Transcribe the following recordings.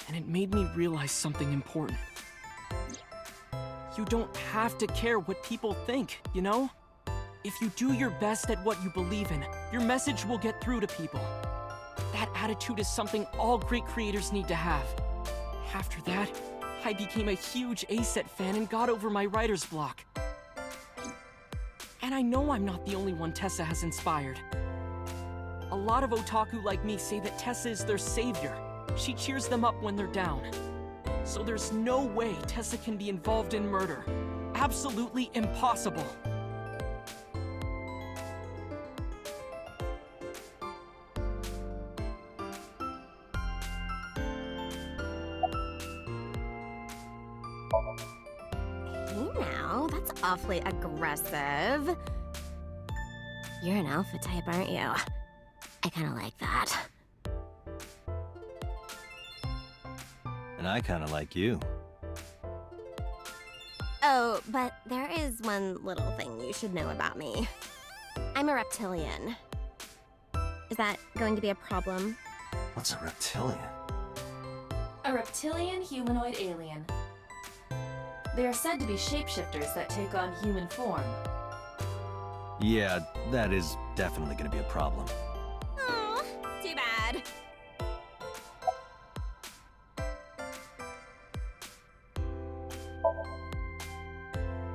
and it made me realize something important. You don't have to care what people think, you know? If you do your best at what you believe in, your message will get through to people. That attitude is something all great creators need to have. After that, I became a huge ACET fan and got over my writer's block. And I know I'm not the only one Tessa has inspired. A lot of otaku like me say that Tessa is their savior. She cheers them up when they're down. So there's no way Tessa can be involved in murder. Absolutely impossible. Hey now, that's awfully aggressive. You're an alpha type, aren't you? I kinda like that. And I kinda like you. Oh, but there is one little thing you should know about me. I'm a reptilian. Is that going to be a problem? What's a reptilian? A reptilian humanoid alien. They are said to be shapeshifters that take on human form. Yeah, that is definitely gonna be a problem. Oh, too bad.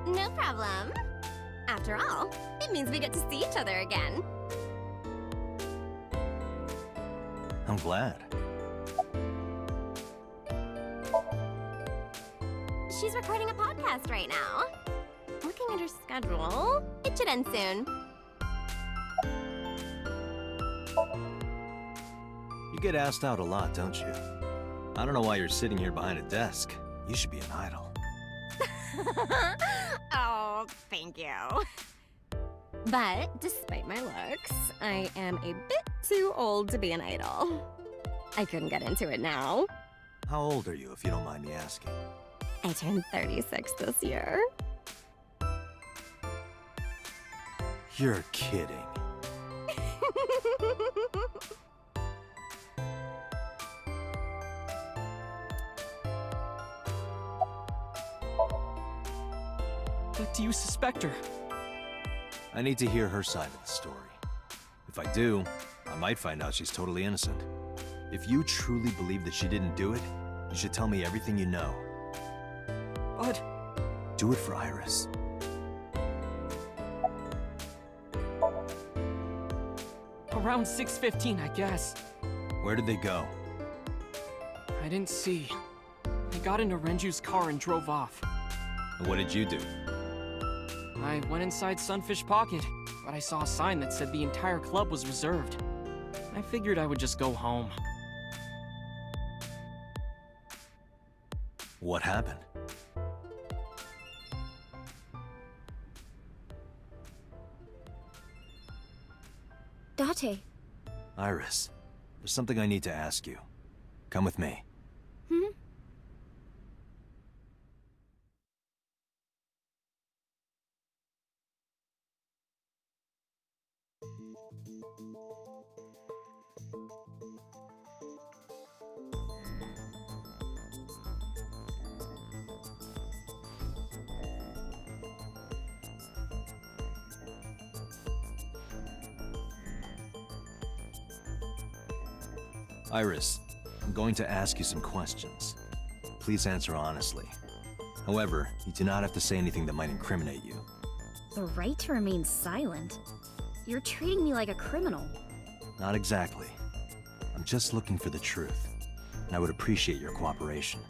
No problem. After all, it means we get to see each other again. I'm glad. She's recording a podcast right now. Looking at her schedule, it should end soon. You get asked out a lot, don't you? I don't know why you're sitting here behind a desk. You should be an idol. Oh, thank you. But despite my looks, I am a bit too old to be an idol. I couldn't get into it now. How old are you, if you don't mind me asking? I turned 36 this year. You're kidding. But do you suspect her? I need to hear her side of the story. If I do, I might find out she's totally innocent. If you truly believe that she didn't do it, you should tell me everything you know. But... Do it for Iris. around 6:15, I guess. Where did they go? I didn't see. They got into Renju's car and drove off. And what did you do? I went inside Sunfish Pocket, but I saw a sign that said the entire club was reserved. I figured I would just go home. What happened? Date. Iris, there's something I need to ask you. Come with me. Iris, I'm going to ask you some questions. Please answer honestly. However, you do not have to say anything that might incriminate you. The right to remain silent? You're treating me like a criminal. Not exactly. I'm just looking for the truth, and I would appreciate your cooperation.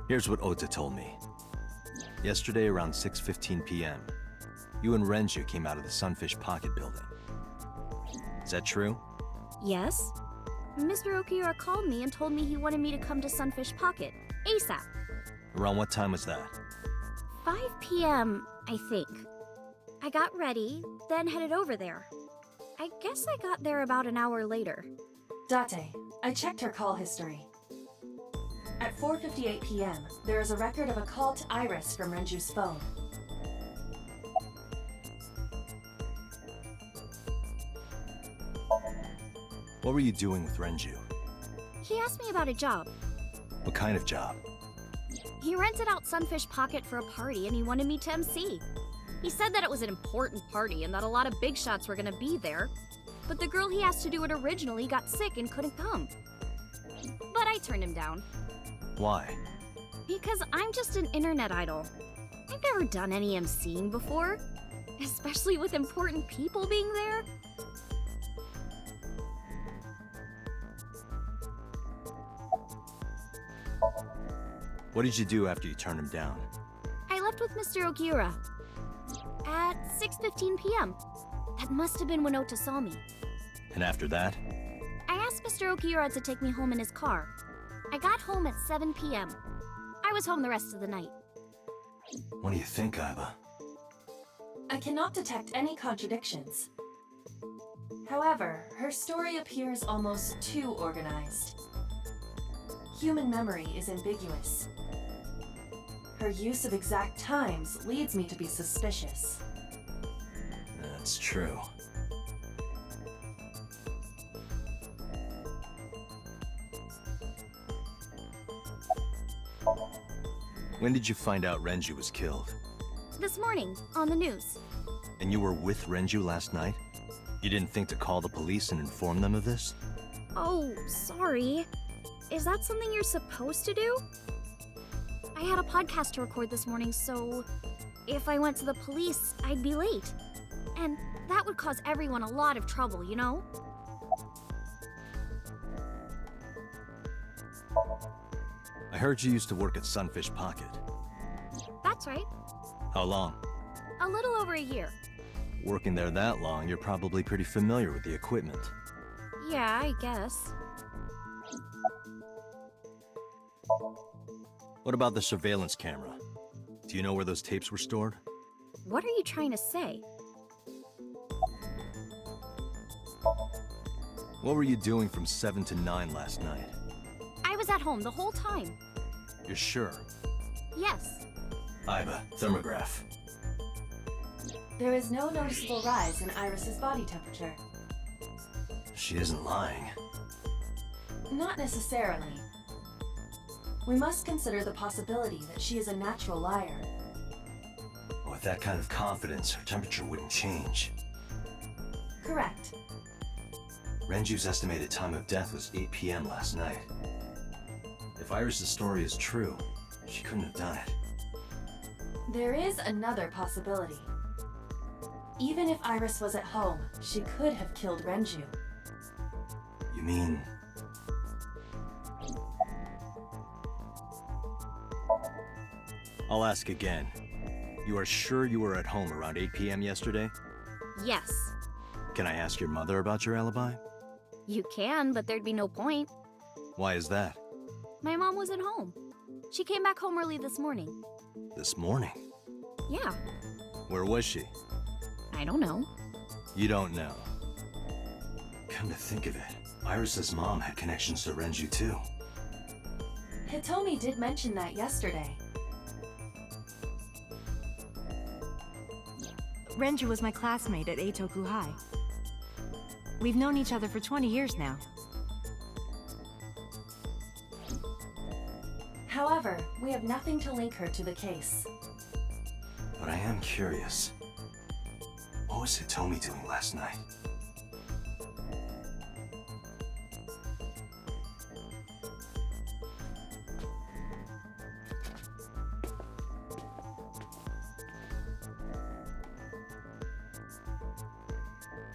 Here's what Ota told me. Yesterday around 6:15 p.m., you and Renju came out of the Sunfish Pocket building. Is that true? Yes? Mr. Okiura called me and told me he wanted me to come to Sunfish Pocket, ASAP. Around what time was that? 5 p.m., I think. I got ready, then headed over there. I guess I got there about an hour later. Date, I checked her call history. At 4:58 p.m., there is a record of a call to Iris from Renju's phone. What were you doing with Renju? He asked me about a job. What kind of job? He rented out Sunfish Pocket for a party and he wanted me to MC. He said that it was an important party and that a lot of big shots were gonna be there. But the girl he asked to do it originally got sick and couldn't come. But I turned him down. Why? Because I'm just an internet idol. I've never done any MCing before, especially with important people being there. What did you do after you turned him down? I left with Mr. Okiura at 6:15 p.m. That must have been when Ota saw me. And after that? I asked Mr. Okiura to take me home in his car. I got home at 7 p.m. I was home the rest of the night. What do you think, Aiba? I cannot detect any contradictions. However, her story appears almost too organized. Human memory is ambiguous. Her use of exact times leads me to be suspicious. That's true. When did you find out Renju was killed? This morning, on the news. And you were with Renju last night? You didn't think to call the police and inform them of this? Oh, sorry. Is that something you're supposed to do? I had a podcast to record this morning, so if I went to the police, I'd be late. And that would cause everyone a lot of trouble, you know? I heard you used to work at Sunfish Pocket. That's right. How long? A little over a year. Working there that long, you're probably pretty familiar with the equipment. Yeah, I guess. What about the surveillance camera? Do you know where those tapes were stored? What are you trying to say? What were you doing from 7 to 9 last night? I was at home the whole time. You're sure? Yes. Aiba, thermograph. There is no noticeable rise in Iris's body temperature. She isn't lying. Not necessarily. We must consider the possibility that she is a natural liar. With that kind of confidence, her temperature wouldn't change. Correct. Renju's estimated time of death was 8 p.m. last night. If Iris' story is true, she couldn't have done it. There is another possibility. Even if Iris was at home, she could have killed Renju. You mean... I'll ask again. You are sure you were at home around 8 p.m. yesterday? Yes. Can I ask your mother about your alibi? You can, but there'd be no point. Why is that? My mom wasn't home. She came back home early this morning. This morning? Yeah. Where was she? I don't know. You don't know. Come to think of it, Iris' mom had connections to Renju too. Hitomi did mention that yesterday. Renju was my classmate at Eitoku High. We've known each other for 20 years now. However, we have nothing to link her to the case. But I am curious. What was Hitomi doing last night?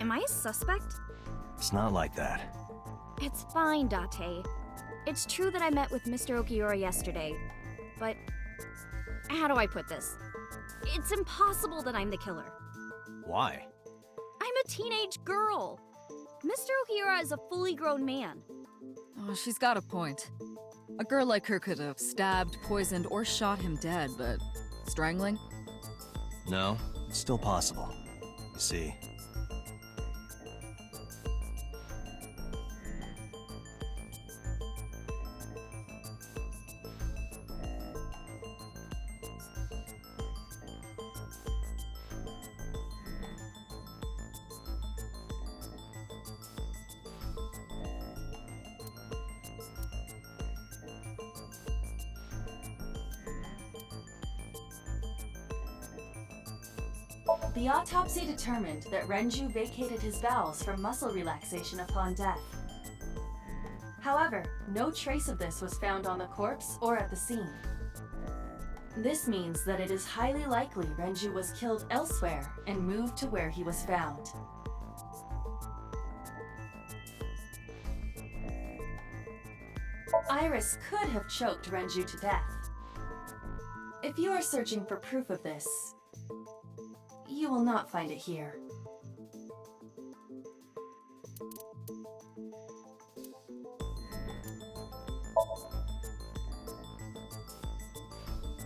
Am I a suspect? It's not like that. It's fine, Date. It's true that I met with Mr. Okiura yesterday, but how do I put this? It's impossible that I'm the killer. Why? I'm a teenage girl. Mr. Okiura is a fully grown man. Oh, she's got a point. A girl like her could have stabbed, poisoned, or shot him dead, but strangling? No, it's still possible. You see, The autopsy determined that Renju vacated his bowels for muscle relaxation upon death. However, no trace of this was found on the corpse or at the scene. This means that it is highly likely Renju was killed elsewhere and moved to where he was found. Iris could have choked Renju to death. If you are searching for proof of this, you will not find it here.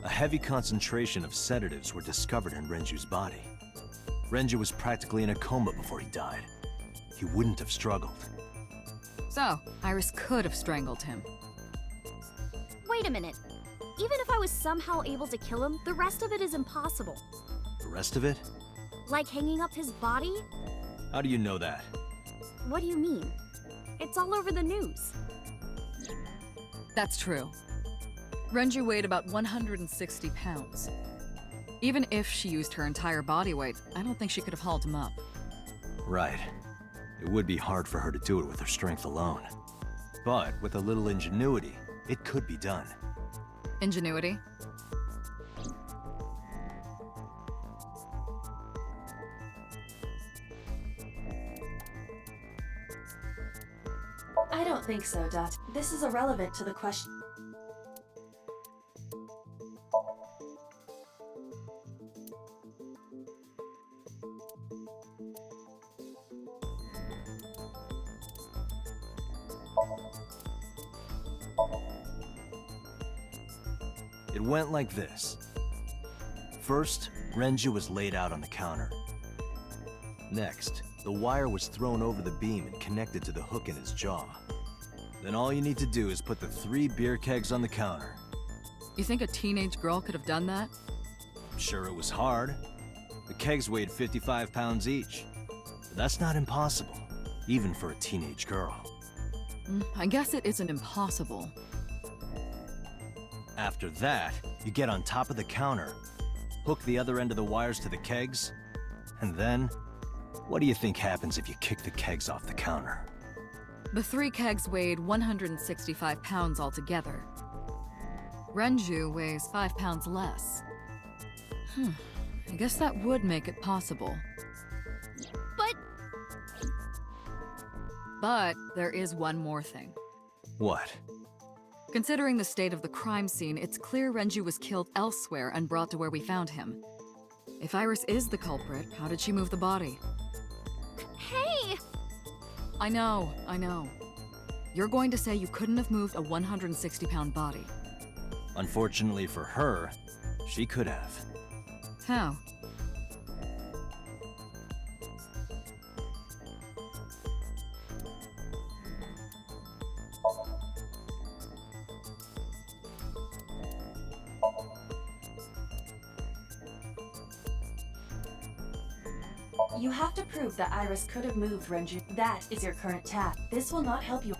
A heavy concentration of sedatives were discovered in Renju's body. Renju was practically in a coma before he died. He wouldn't have struggled. So, Iris could have strangled him. Wait a minute. Even if I was somehow able to kill him, the rest of it is impossible. The rest of it? Like hanging up his body? How do you know that? What do you mean? It's all over the news. That's true. Renju weighed about 160 pounds. Even if she used her entire body weight, I don't think she could have hauled him up. Right. It would be hard for her to do it with her strength alone. But with a little ingenuity, it could be done. Ingenuity? I don't think so, Dot. This is irrelevant to the question. It went like this. First, Renju was laid out on the counter. Next, the wire was thrown over the beam and connected to the hook in his jaw. Then all you need to do is put the 3 beer kegs on the counter. You think a teenage girl could have done that? I'm sure it was hard. The kegs weighed 55 pounds each. But that's not impossible, even for a teenage girl. I guess it isn't impossible. After that, you get on top of the counter, hook the other end of the wires to the kegs, and then, what do you think happens if you kick the kegs off the counter? The 3 kegs weighed 165 pounds altogether. Renju weighs 5 pounds less. I guess that would make it possible. But there is one more thing. What? Considering the state of the crime scene, it's clear Renju was killed elsewhere and brought to where we found him. If Iris is the culprit, how did she move the body? Hey! I know. You're going to say you couldn't have moved a 160-pound body. Unfortunately for her, she could have. How? You have to prove that Iris could have moved Renju. That is your current task. This will not help you.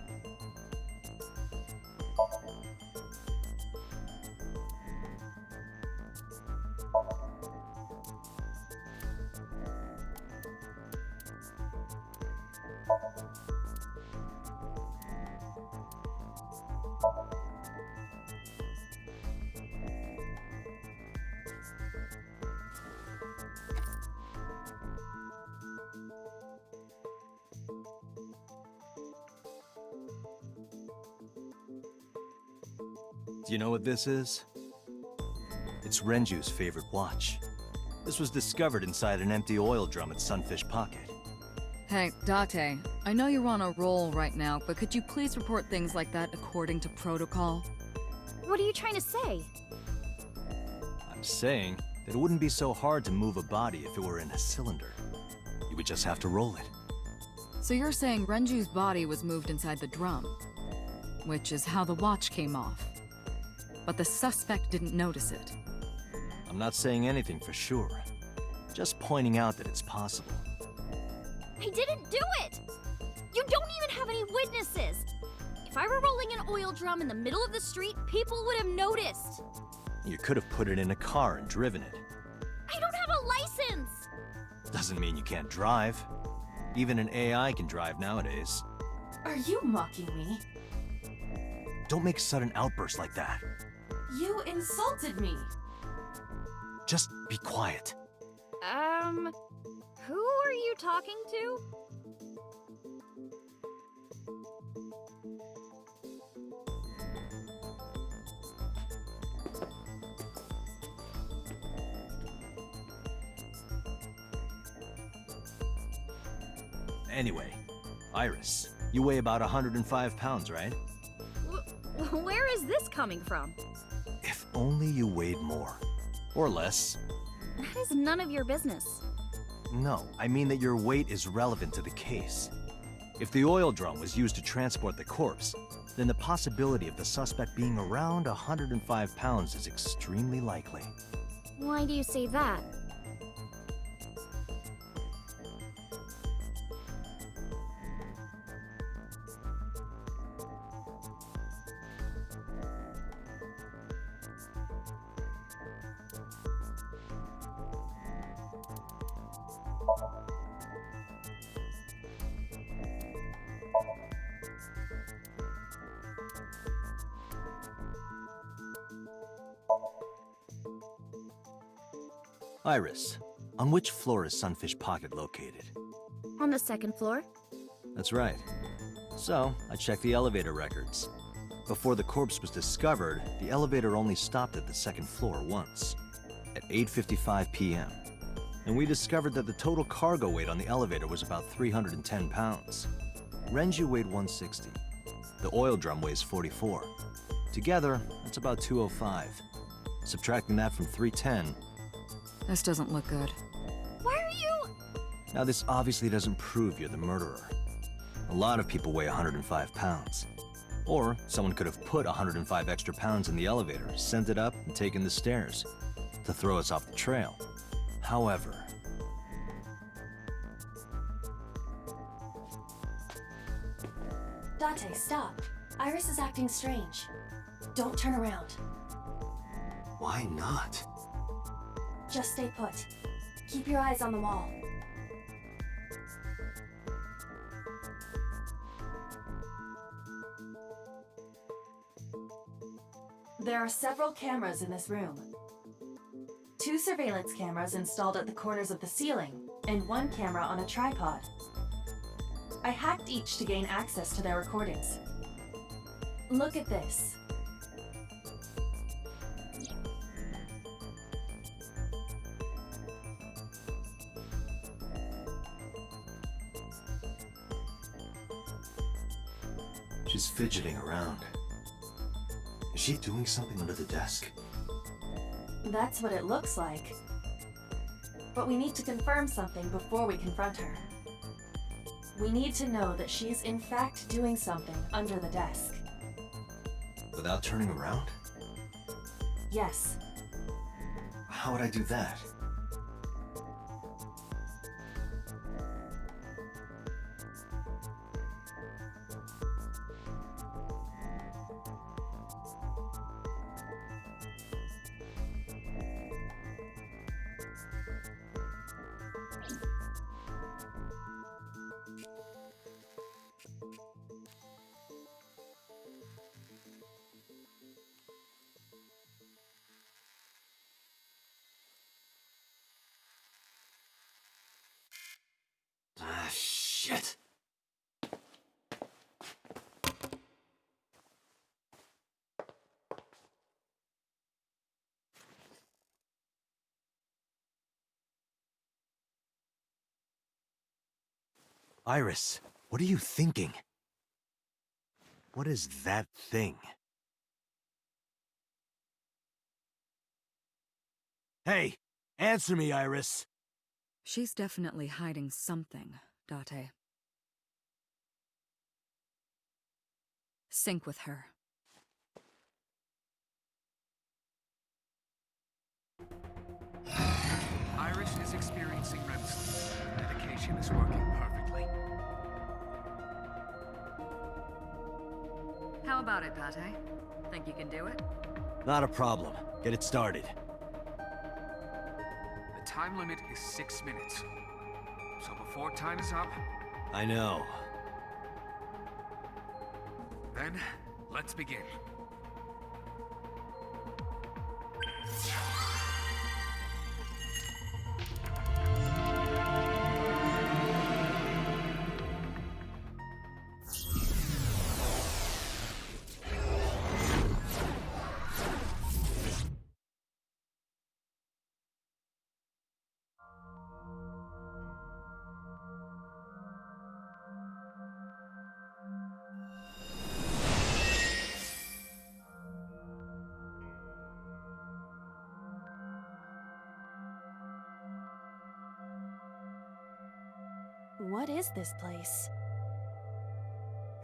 Do you know what this is? It's Renju's favorite watch. This was discovered inside an empty oil drum at Sunfish Pocket. Hey, Date, I know you're on a roll right now, but could you please report things like that according to protocol? What are you trying to say? I'm saying that it wouldn't be so hard to move a body if it were in a cylinder. You would just have to roll it. So you're saying Renju's body was moved inside the drum, which is how the watch came off. But the suspect didn't notice it. I'm not saying anything for sure. Just pointing out that it's possible. I didn't do it! You don't even have any witnesses! If I were rolling an oil drum in the middle of the street, people would have noticed! You could have put it in a car and driven it. I don't have a license! Doesn't mean you can't drive. Even an AI can drive nowadays. Are you mocking me? Don't make sudden outbursts like that. You insulted me. Just be quiet. Who are you talking to? Anyway, Iris, you weigh about 105 pounds, right? Where is this coming from? If only you weighed more. Or less. That is none of your business. No, I mean that your weight is relevant to the case. If the oil drum was used to transport the corpse, then the possibility of the suspect being around 105 pounds is extremely likely. Why do you say that? Iris, on which floor is Sunfish Pocket located? On the second floor? That's right. So, I checked the elevator records. Before the corpse was discovered, the elevator only stopped at the second floor once, at 8:55 p.m. And we discovered that the total cargo weight on the elevator was about 310 pounds. Renju weighed 160. The oil drum weighs 44. Together, that's about 205. Subtracting that from 310, This doesn't look good. Why are you... now this obviously doesn't prove you're the murderer. A lot of people weigh 105 pounds. Or someone could have put 105 extra pounds in the elevator, sent it up, and taken the stairs to throw us off the trail. However, Date, stop. Iris is acting strange. Don't turn around. why not? Just stay put. Keep your eyes on the wall. There are several cameras in this room. 2 surveillance cameras installed at the corners of the ceiling, and 1 camera on a tripod. I hacked each to gain access to their recordings. Look at this. She's fidgeting around. Is she doing something under the desk? That's what it looks like. But we need to confirm something before we confront her. We need to know that she's in fact doing something under the desk. Without turning around? Yes. How would I do that? Ah, shit. Iris, what are you thinking? What is that thing? Hey, answer me, Iris. She's definitely hiding something, Date. Sync with her. Iris is experiencing REM sleep. Medication is working perfectly. How about it, Date? Think you can do it? Not a problem. Get it started. The time limit is 6 minutes. So before time is up, I know. then let's begin. What is this place?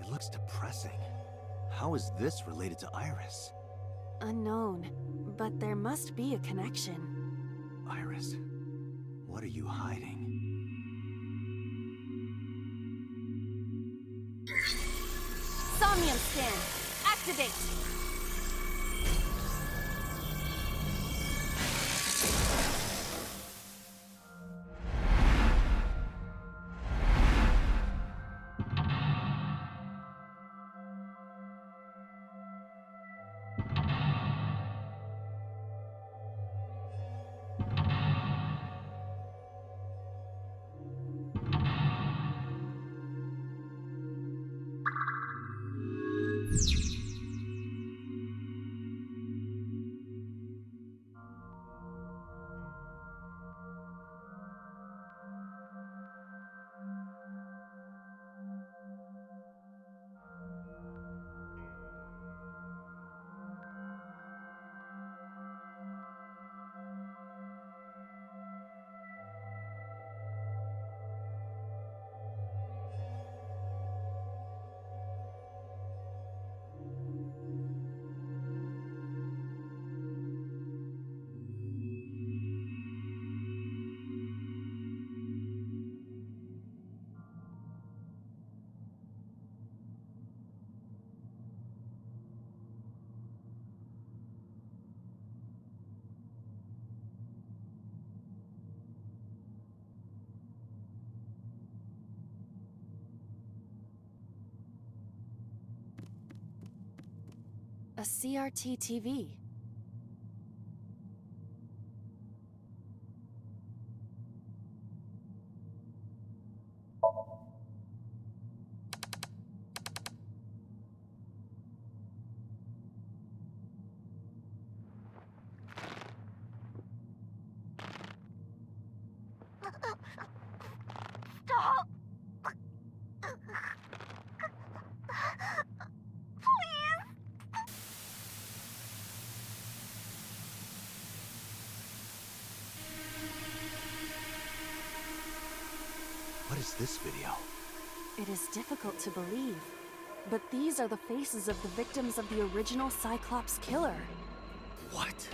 It looks depressing. How is this related to Iris? Unknown, but there must be a connection. Iris, what are you hiding? Somnium scan! Activate! A CRT TV. Stop! What is this video? It is difficult to believe, but these are the faces of the victims of the original Cyclops-Killer. What?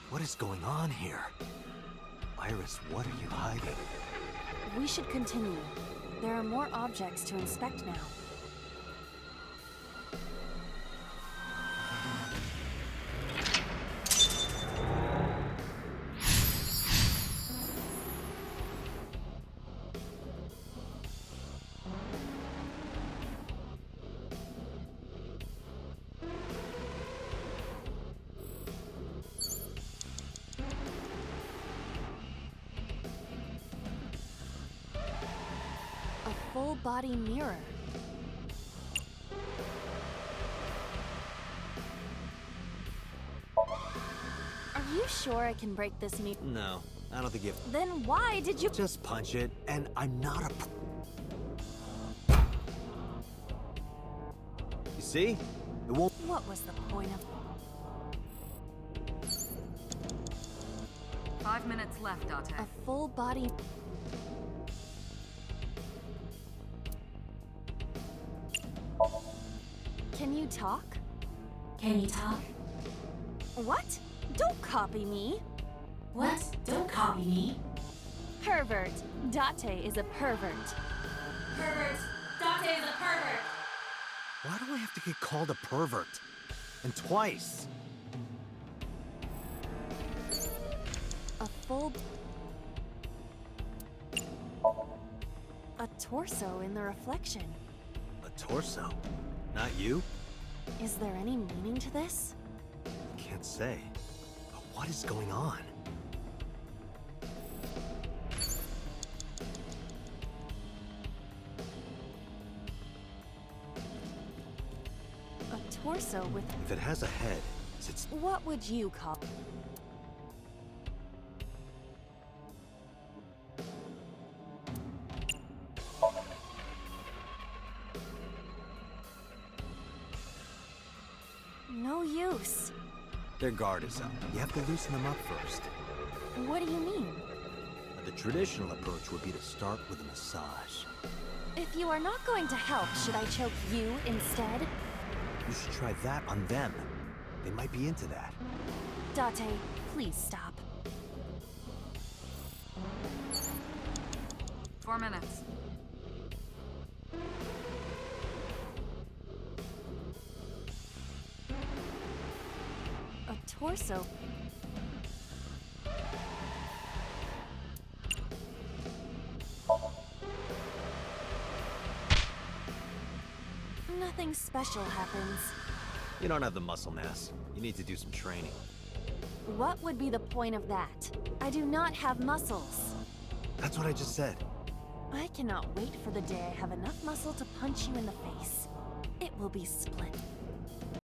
What is going on here? Iris, what are you hiding? We should continue. There are more objects to inspect now. Full-body mirror. Are you sure I can break this mirror? No, I don't think you... Then why did you... Just punch it, and I'm not a... You see? It won't... What was the point of... 5 minutes left, Date. A full-body... Can you talk? Can you talk? What? Don't copy me. What? Don't copy me. Pervert. Date is a pervert. Pervert. Date is a pervert. Why do I have to get called a pervert? And twice? A full... A torso in the reflection. A torso? Not you? Is there any meaning to this? Can't say. But what is going on? A torso with... If it has a head, is it... What would you call... No use. Their guard is up. You have to loosen them up first. What do you mean? The traditional approach would be to start with a massage. If you are not going to help, should I choke you instead? You should try that on them. They might be into that. Date, please stop. 4 minutes. A torso. Nothing special happens. You don't have the muscle mass. You need to do some training. What would be the point of that? I do not have muscles. That's what I just said. I cannot wait for the day I have enough muscle to punch you in the face. It will be split.